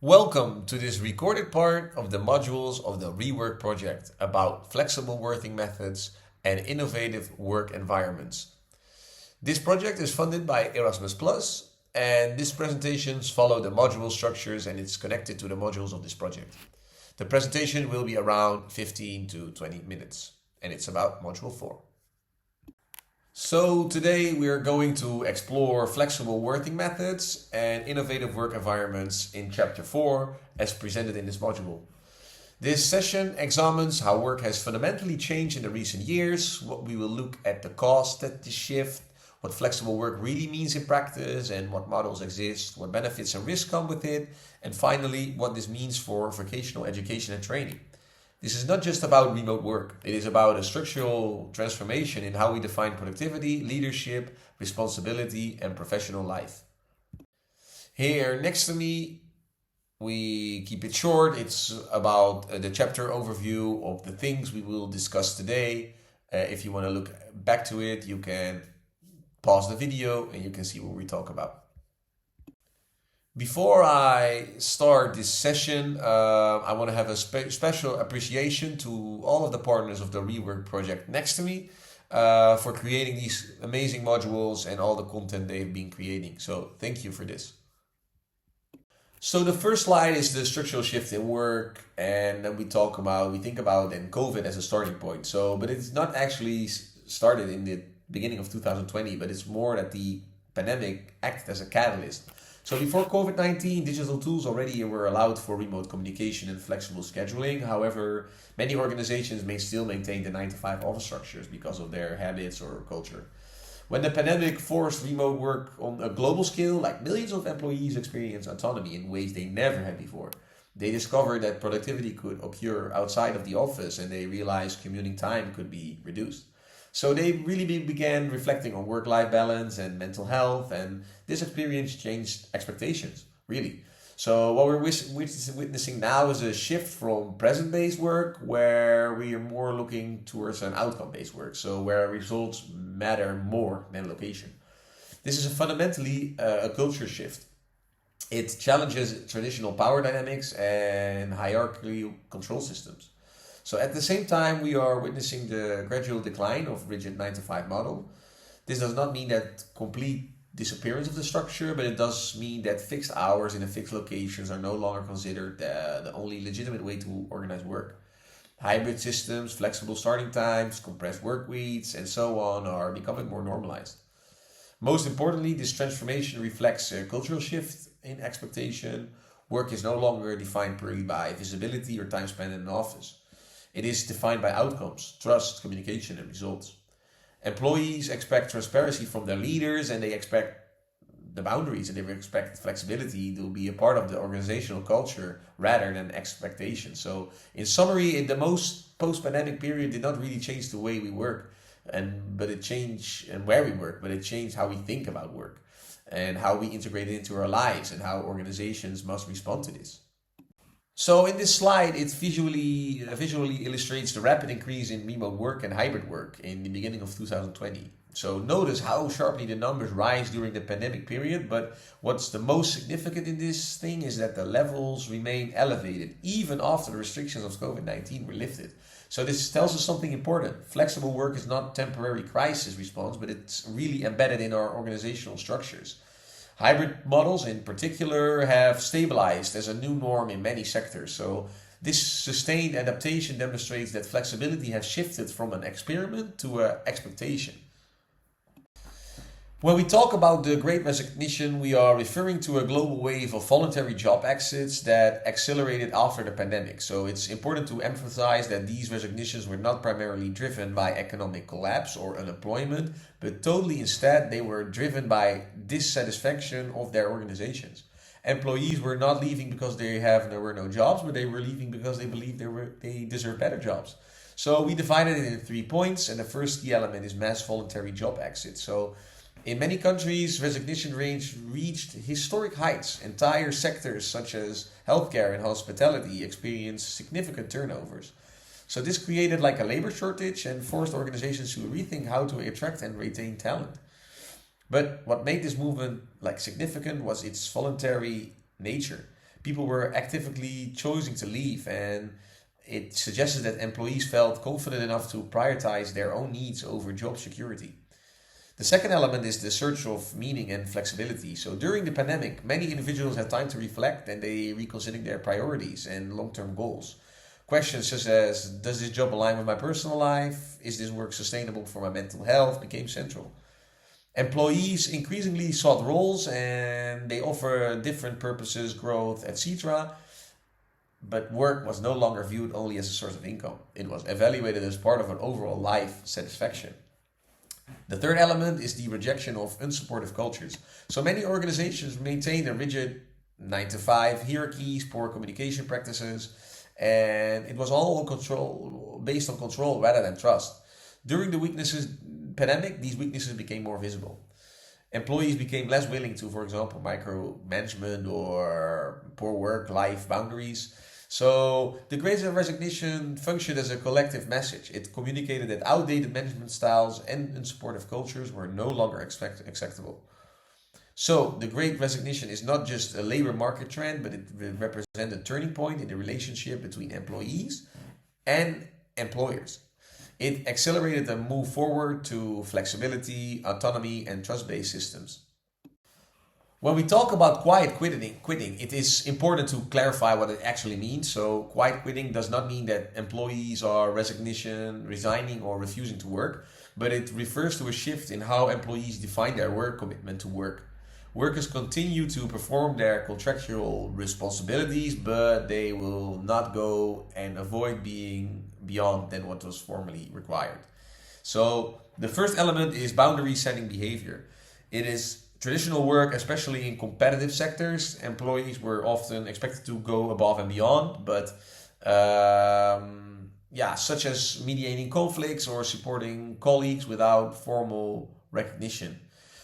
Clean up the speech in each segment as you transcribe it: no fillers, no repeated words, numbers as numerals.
Welcome to this recorded part of the modules of the Rework project about flexible working methods and innovative work environments. This project is funded by Erasmus Plus, and these presentations follow the module structures and it's connected to the modules of this project. The presentation will be around 15 to 20 minutes and it's about module 4. So today we are going to explore flexible working methods and innovative work environments in chapter 4 as presented in this module. This session examines how work has fundamentally changed in the recent years. We will look at the cost that this shift, what flexible work really means in practice and what models exist, what benefits and risks come with it, and finally what this means for vocational education and training. This is not just about remote work. It is about a structural transformation in how we define productivity, leadership, responsibility, and professional life. Here next to me, we keep it short. It's about the chapter overview of the things we will discuss today. If you want to look back to it, you can pause the video and you can see what we talk about. Before I start this session, I want to have a special appreciation to all of the partners of the Rework project next to me for creating these amazing modules and all the content they've been creating. So thank you for this. So the first slide is the structural shift in work, and then we think about then COVID as a starting point. But it's not actually started in the beginning of 2020, but it's more that the pandemic acted as a catalyst. So before COVID-19, digital tools already were allowed for remote communication and flexible scheduling. However, many organizations may still maintain the 9-to-5 office structures because of their habits or culture. When the pandemic forced remote work on a global scale, like millions of employees experienced autonomy in ways they never had before. They discovered that productivity could occur outside of the office and they realized commuting time could be reduced. So they really began reflecting on work-life balance and mental health, and this experience changed expectations, really. So what we're witnessing now is a shift from present-based work, where we are more looking towards an outcome-based work, so where results matter more than location. This is fundamentally a culture shift. It challenges traditional power dynamics and hierarchical control systems. So at the same time, we are witnessing the gradual decline of rigid 9-to-5 model. This does not mean that complete disappearance of the structure, but it does mean that fixed hours in a fixed locations are no longer considered the only legitimate way to organize work. Hybrid systems, flexible starting times, compressed work weeks, and so on are becoming more normalized. Most importantly, this transformation reflects a cultural shift in expectation. Work is no longer defined purely by visibility or time spent in an office. It is defined by outcomes, trust, communication, and results. Employees expect transparency from their leaders, and they expect the boundaries, and they expect flexibility to be a part of the organizational culture rather than expectation. So in summary, the most post-pandemic period did not really change the way we work, but it changed and where we work, but it changed how we think about work and how we integrate it into our lives and how organizations must respond to this. So in this slide, it visually illustrates the rapid increase in remote work and hybrid work in the beginning of 2020. So notice how sharply the numbers rise during the pandemic period, but what's the most significant in this thing is that the levels remain elevated even after the restrictions of COVID-19 were lifted. So this tells us something important. Flexible work is not temporary crisis response, but it's really embedded in our organizational structures. Hybrid models in particular have stabilized as a new norm in many sectors. So this sustained adaptation demonstrates that flexibility has shifted from an experiment to an expectation. When we talk about the Great Resignation, we are referring to a global wave of voluntary job exits that accelerated after the pandemic. So it's important to emphasize that these resignations were not primarily driven by economic collapse or unemployment, but totally instead they were driven by dissatisfaction of their organizations. Employees were not leaving because there were no jobs, but they were leaving because they believed they deserved better jobs. So we divided it into 3 points, and the first key element is mass voluntary job exit. So in many countries, resignation rates reached historic heights. Entire sectors such as healthcare and hospitality experienced significant turnovers. So this created like a labor shortage and forced organizations to rethink how to attract and retain talent. But what made this movement significant was its voluntary nature. People were actively choosing to leave, and it suggested that employees felt confident enough to prioritize their own needs over job security. The second element is the search of meaning and flexibility. So during the pandemic, many individuals had time to reflect and they reconsidered their priorities and long-term goals. Questions such as, does this job align with my personal life? Is this work sustainable for my mental health? Became central. Employees increasingly sought roles and they offer different purposes, growth, etc. But work was no longer viewed only as a source of income. It was evaluated as part of an overall life satisfaction. The third element is the rejection of unsupportive cultures. So many organizations maintain a rigid 9-to-5 hierarchies, poor communication practices, and it was all based on control rather than trust. During the pandemic, these weaknesses became more visible. Employees became less willing to, for example, micromanagement or poor work-life boundaries. So the Great Resignation functioned as a collective message. It communicated that outdated management styles and unsupportive cultures were no longer acceptable. So the Great Resignation is not just a labor market trend, but it represents a turning point in the relationship between employees and employers. It accelerated the move forward to flexibility, autonomy, and trust-based systems. When we talk about quiet quitting, it is important to clarify what it actually means. So quiet quitting does not mean that employees are resigning or refusing to work, but it refers to a shift in how employees define their work commitment to work. Workers continue to perform their contractual responsibilities, but they will not go and avoid being beyond than what was formerly required. So the first element is boundary setting behavior. It is traditional work, especially in competitive sectors. Employees were often expected to go above and beyond, but such as mediating conflicts or supporting colleagues without formal recognition.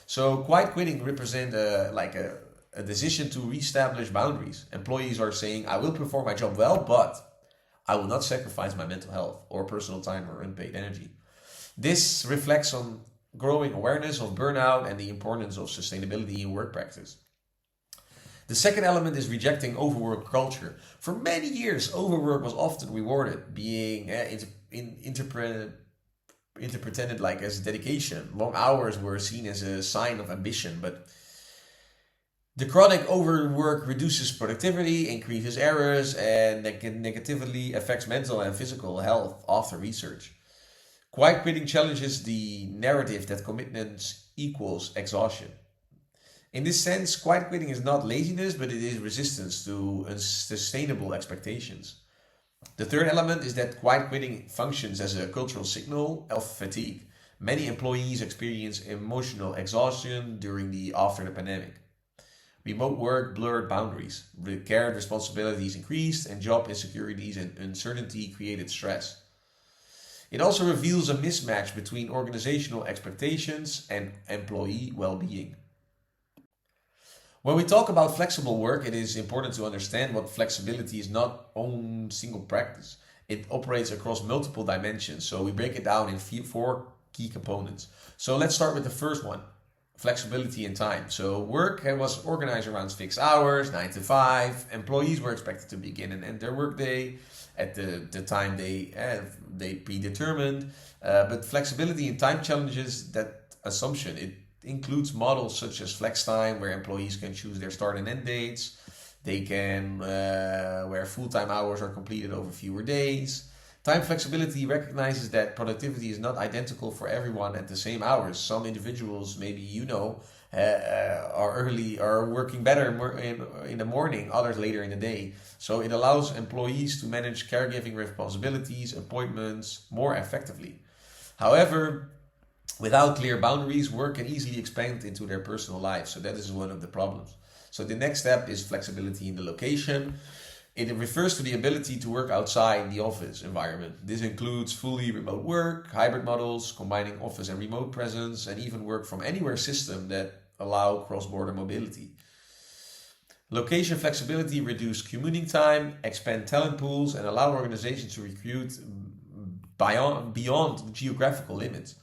So quiet quitting represents a decision to reestablish boundaries. Employees are saying, I will perform my job well, but I will not sacrifice my mental health or personal time or unpaid energy. This reflects on growing awareness of burnout and the importance of sustainability in work practice. The second element is rejecting overwork culture. For many years, overwork was often rewarded, being interpreted like as dedication. Long hours were seen as a sign of ambition, but the chronic overwork reduces productivity, increases errors, and negatively affects mental and physical health after research. Quiet quitting challenges the narrative that commitment equals exhaustion. In this sense, quiet quitting is not laziness, but it is resistance to unsustainable expectations. The third element is that quiet quitting functions as a cultural signal of fatigue. Many employees experience emotional exhaustion after the pandemic. Remote work blurred boundaries, care responsibilities increased, and job insecurities and uncertainty created stress. It also reveals a mismatch between organizational expectations and employee well-being. When we talk about flexible work, it is important to understand what flexibility is not one single practice. It operates across multiple dimensions, so we break it down in four key components. So let's start with the first one, flexibility in time. So work was organized around fixed hours, 9 to 5. Employees were expected to begin and end their workday at the time they predetermined. But flexibility in time challenges that assumption. It includes models such as flex time, where employees can choose their start and end dates. They can, where full-time hours are completed over fewer days. Time flexibility recognizes that productivity is not identical for everyone at the same hours. Some individuals, maybe are working better in the morning, others later in the day. So it allows employees to manage caregiving responsibilities, appointments more effectively. However, without clear boundaries, work can easily expand into their personal life. So that is one of the problems. So the next step is flexibility in the location. It refers to the ability to work outside the office environment. This includes fully remote work, hybrid models, combining office and remote presence, and even work from anywhere system that allow cross-border mobility. Location flexibility reduce commuting time, expand talent pools, and allow organizations to recruit beyond geographical limits.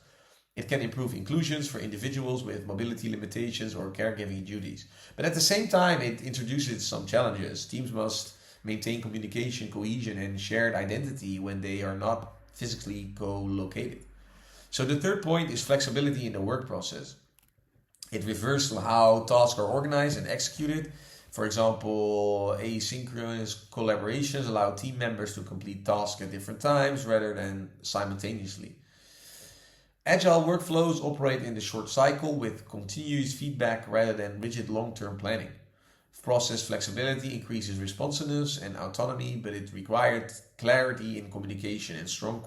It can improve inclusions for individuals with mobility limitations or caregiving duties. But at the same time, it introduces some challenges. Teams must maintain communication, cohesion, and shared identity when they are not physically co-located. So the third point is flexibility in the work process. It refers to how tasks are organized and executed. For example, asynchronous collaborations allow team members to complete tasks at different times rather than simultaneously. Agile workflows operate in the short cycle with continuous feedback rather than rigid long-term planning. Process flexibility increases responsiveness and autonomy, but it required clarity in communication and strong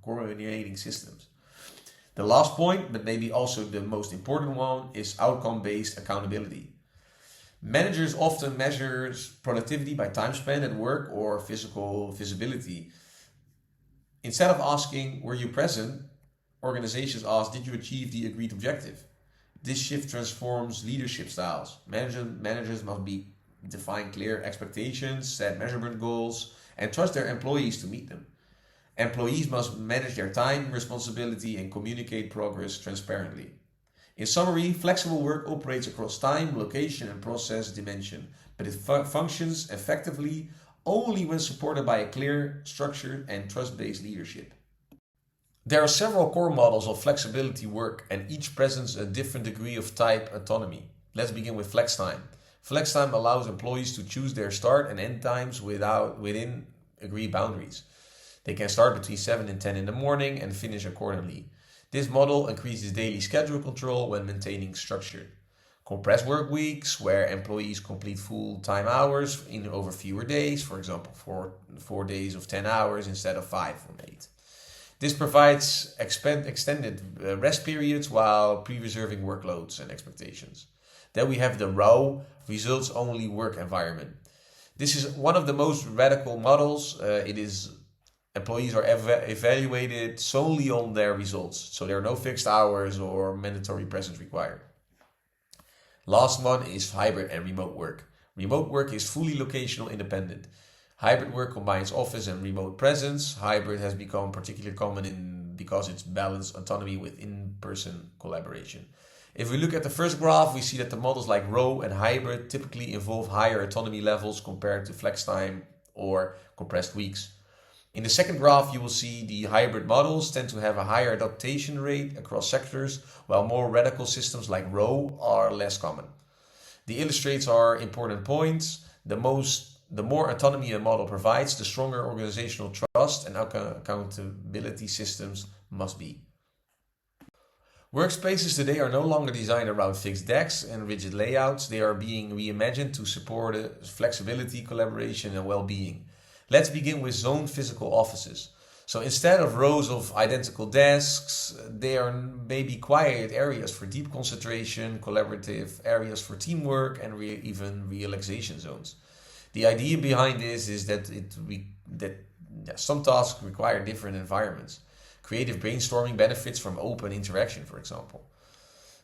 coordinating systems. The last point, but maybe also the most important one, is outcome-based accountability. Managers often measure productivity by time spent at work or physical visibility. Instead of asking, were you present? Organizations ask, did you achieve the agreed objective? This shift transforms leadership styles. Managers must define clear expectations, set measurement goals, and trust their employees to meet them. Employees must manage their time, responsibility, and communicate progress transparently. In summary, flexible work operates across time, location, and process dimension, but it functions effectively only when supported by a clear, structured, and trust-based leadership. There are several core models of flexibility work, and each presents a different degree of type autonomy. Let's begin with flex time. Flex time allows employees to choose their start and end times within agreed boundaries. They can start between 7 and 10 in the morning and finish accordingly. This model increases daily schedule control when maintaining structure. Compressed work weeks, where employees complete full-time hours in over fewer days, for example, 4 days of 10 hours instead of 5 from 8. This provides extended rest periods while preserving workloads and expectations. Then we have the raw, results-only work environment. This is one of the most radical models. Employees are evaluated solely on their results, so there are no fixed hours or mandatory presence required. Last one is hybrid and remote work. Remote work is fully locational independent. Hybrid work combines office and remote presence. Hybrid has become particularly common because it's balanced autonomy with in-person collaboration. If we look at the first graph, we see that the models like raw and hybrid typically involve higher autonomy levels compared to flex time or compressed weeks. In the second graph, you will see the hybrid models tend to have a higher adaptation rate across sectors, while more radical systems like raw are less common. The illustrates our important points. The more autonomy a model provides, the stronger organizational trust and accountability systems must be. Workspaces today are no longer designed around fixed desks and rigid layouts. They are being reimagined to support flexibility, collaboration, and well-being. Let's begin with zoned physical offices. So instead of rows of identical desks, they are maybe quiet areas for deep concentration, collaborative areas for teamwork, and even relaxation zones. The idea behind this is that some tasks require different environments. Creative brainstorming benefits from open interaction, for example.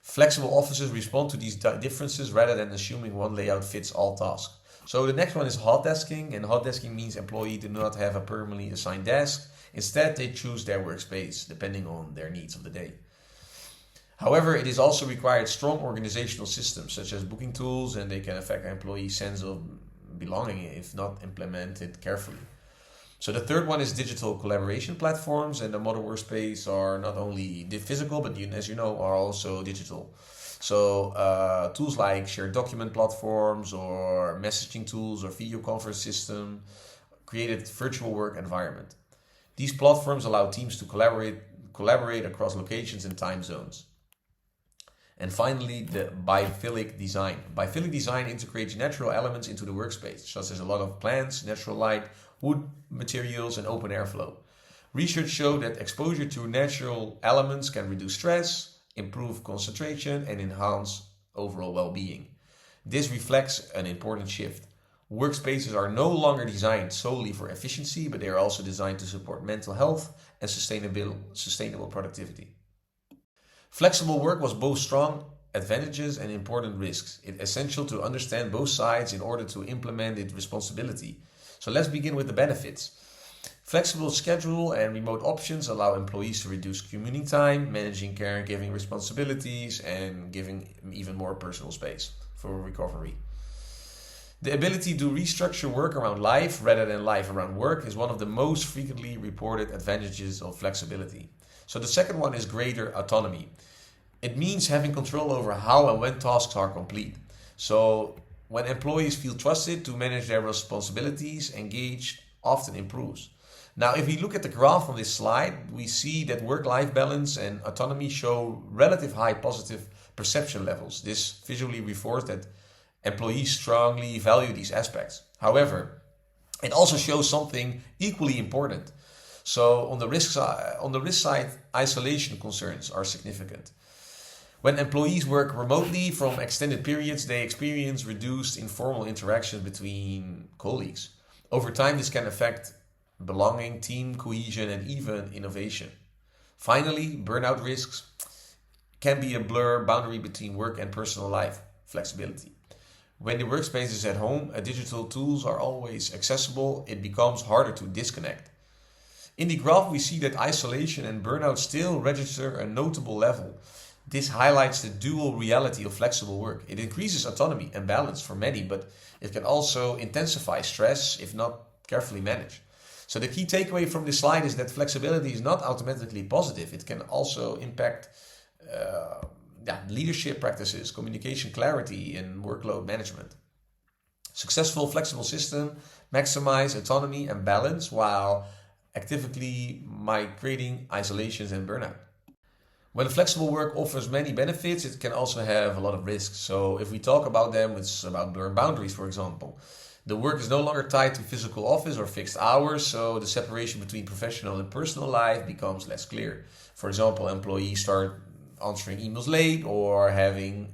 Flexible offices respond to these differences rather than assuming one layout fits all tasks. So the next one is hot desking, and hot desking means employees do not have a permanently assigned desk. Instead, they choose their workspace depending on their needs of the day. However, it is also required strong organizational systems such as booking tools, and they can affect employees' sense of belonging if not implemented carefully. So the third one is digital collaboration platforms, and the modern workspace are not only physical, but as you know, are also digital. So tools like shared document platforms or messaging tools or video conference system created virtual work environment. These platforms allow teams to collaborate across locations and time zones. And finally, the biophilic design. Biophilic design integrates natural elements into the workspace, such as a lot of plants, natural light, wood materials, and open airflow. Research showed that exposure to natural elements can reduce stress, improve concentration, and enhance overall well-being. This reflects an important shift. Workspaces are no longer designed solely for efficiency, but they are also designed to support mental health and sustainable productivity. Flexible work was both strong advantages and important risks. It's essential to understand both sides in order to implement its responsibility. So let's begin with the benefits. Flexible schedule and remote options allow employees to reduce commuting time, managing caregiving responsibilities, and giving even more personal space for recovery. The ability to restructure work around life rather than life around work is one of the most frequently reported advantages of flexibility. So the second one is greater autonomy. It means having control over how and when tasks are complete. So when employees feel trusted to manage their responsibilities, engagement often improves. Now, if we look at the graph on this slide, we see that work-life balance and autonomy show relative high positive perception levels. This visually reinforces that employees strongly value these aspects. However, it also shows something equally important. So on the risk side, isolation concerns are significant. When employees work remotely from extended periods, they experience reduced informal interactions between colleagues. Over time, this can affect belonging, team cohesion, and even innovation. Finally, burnout risks can be a blur boundary between work and personal life. Flexibility. When the workspace is at home and digital tools are always accessible, it becomes harder to disconnect. In the graph, we see that isolation and burnout still register a notable level. This highlights the dual reality of flexible work. It increases autonomy and balance for many, but it can also intensify stress if not carefully managed. So the key takeaway from this slide is that flexibility is not automatically positive. It can also impact leadership practices, communication clarity, and workload management. Successful flexible system maximize autonomy and balance while actively migrating isolations and burnout. When flexible work offers many benefits, it can also have a lot of risks. So if we talk about them, it's about blurred boundaries, for example. The work is no longer tied to physical office or fixed hours, so the separation between professional and personal life becomes less clear. For example, employees start answering emails late or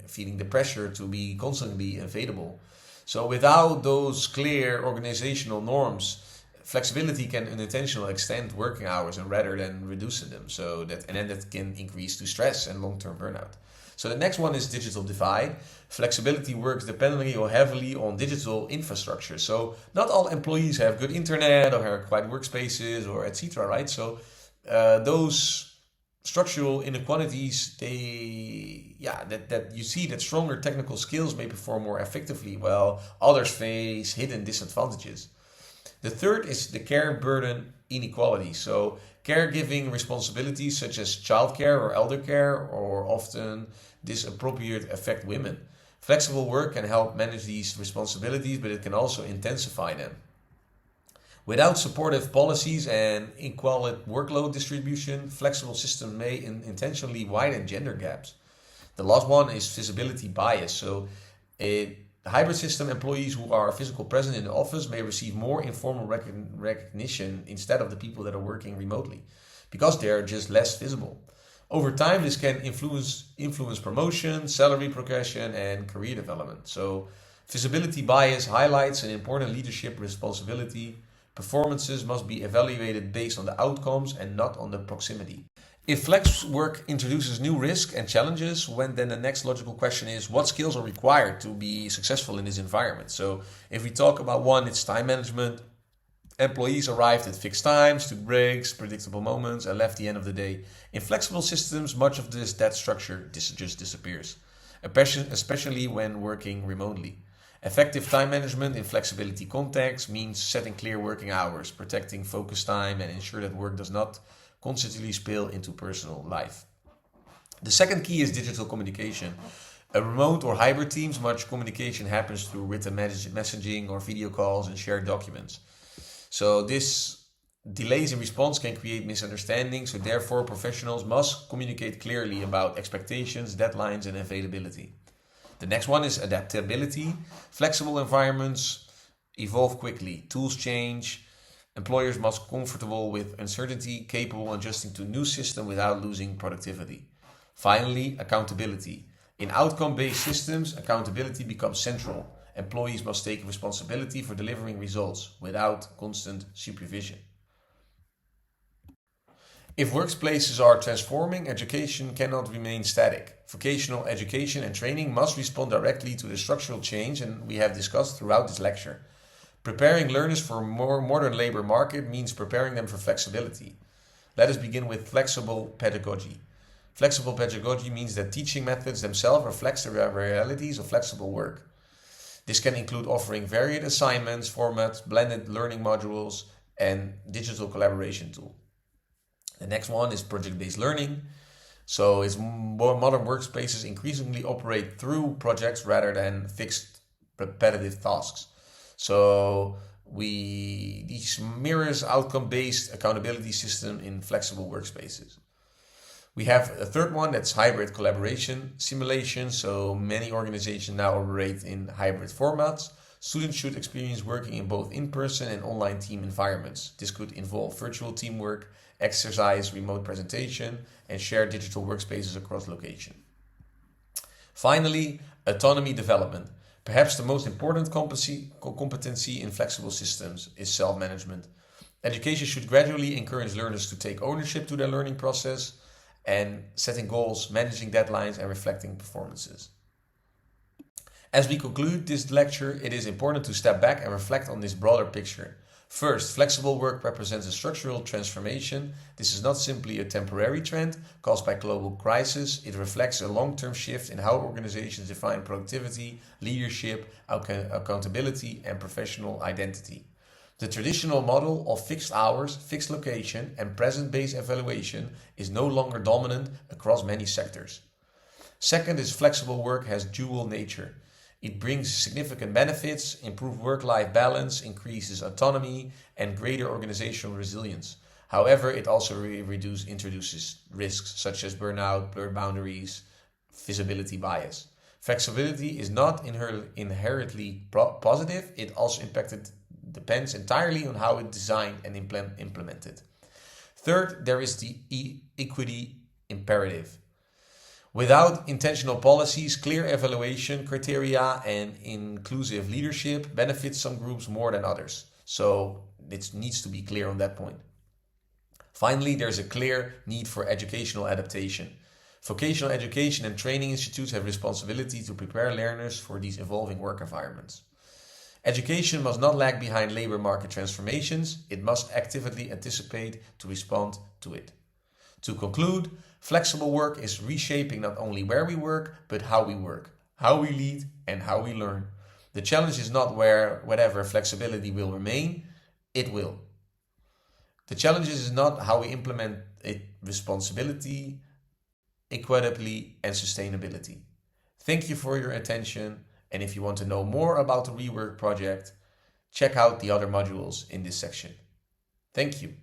feeling the pressure to be constantly available. So without those clear organizational norms, flexibility can unintentionally extend working hours and rather than reducing them. That can increase to stress and long-term burnout. So the next one is digital divide. Flexibility works dependently or heavily on digital infrastructure. So not all employees have good internet or have quiet workspaces or etc. Right? So those structural inequalities, that you see that stronger technical skills may perform more effectively while others face hidden disadvantages. The third is the care burden inequality. So caregiving responsibilities such as childcare or elder care or often disappropriate affect women. Flexible work can help manage these responsibilities, but it can also intensify them. Without supportive policies and equal workload distribution, flexible systems may intentionally widen gender gaps. The last one is visibility bias. So a hybrid system employees who are physically present in the office may receive more informal recognition instead of the people that are working remotely because they're just less visible. Over time, this can influence promotion, salary progression, and career development. So visibility bias highlights an important leadership responsibility. Performances must be evaluated based on the outcomes and not on the proximity. If flex work introduces new risks and challenges, then the next logical question is what skills are required to be successful in this environment? So if we talk about one, it's time management. Employees arrived at fixed times, took breaks, predictable moments, and left the end of the day. In flexible systems, much of that structure just disappears, especially when working remotely. Effective time management in flexibility context means setting clear working hours, protecting focus time, and ensure that work does not constantly spill into personal life. The second key is digital communication. A remote or hybrid teams, much communication happens through written messaging or video calls and shared documents. So this delays in response can create misunderstandings, so therefore professionals must communicate clearly about expectations, deadlines, and availability. The next one is adaptability. Flexible environments evolve quickly. Tools change. Employers must be comfortable with uncertainty, capable of adjusting to new system without losing productivity. Finally, accountability. In outcome-based systems, accountability becomes central. Employees must take responsibility for delivering results without constant supervision. If workplaces are transforming, education cannot remain static. Vocational education and training must respond directly to the structural change and we have discussed throughout this lecture. Preparing learners for a more modern labor market means preparing them for flexibility. Let us begin with flexible pedagogy. Flexible pedagogy means that teaching methods themselves reflect the realities of flexible work. This can include offering varied assignments, formats, blended learning modules, and digital collaboration tool. The next one is project-based learning. So it's modern workspaces increasingly operate through projects rather than fixed repetitive tasks. So these mirrors outcome-based accountability system in flexible workspaces. We have a third one that's hybrid collaboration simulation. So many organizations now operate in hybrid formats. Students should experience working in both in-person and online team environments. This could involve virtual teamwork, exercise, remote presentation, and shared digital workspaces across location. Finally, autonomy development. Perhaps the most important competency in flexible systems is self-management. Education should gradually encourage learners to take ownership to their learning process and setting goals, managing deadlines, and reflecting performances. As we conclude this lecture, it is important to step back and reflect on this broader picture. First, flexible work represents a structural transformation. This is not simply a temporary trend caused by global crisis. It reflects a long-term shift in how organizations define productivity, leadership, accountability, and professional identity. The traditional model of fixed hours, fixed location, and present-based evaluation is no longer dominant across many sectors. Second is flexible work has dual nature. It brings significant benefits, improved work-life balance, increases autonomy, and greater organizational resilience. However, it also introduces risks such as burnout, blurred boundaries, visibility bias. Flexibility is not inherently positive. It also depends entirely on how it's designed and implemented. Third, there is the equity imperative. Without intentional policies, clear evaluation criteria, and inclusive leadership benefits some groups more than others. So it needs to be clear on that point. Finally, there's a clear need for educational adaptation. Vocational education and training institutes have responsibility to prepare learners for these evolving work environments. Education must not lag behind labor market transformations. It must actively anticipate to respond to it. To conclude, flexible work is reshaping not only where we work, but how we lead, and how we learn. The challenge is not whether flexibility will remain, it will. The challenge is not how we implement it responsibility, equitably, and sustainability. Thank you for your attention, and if you want to know more about the Rework project, check out the other modules in this section. Thank you.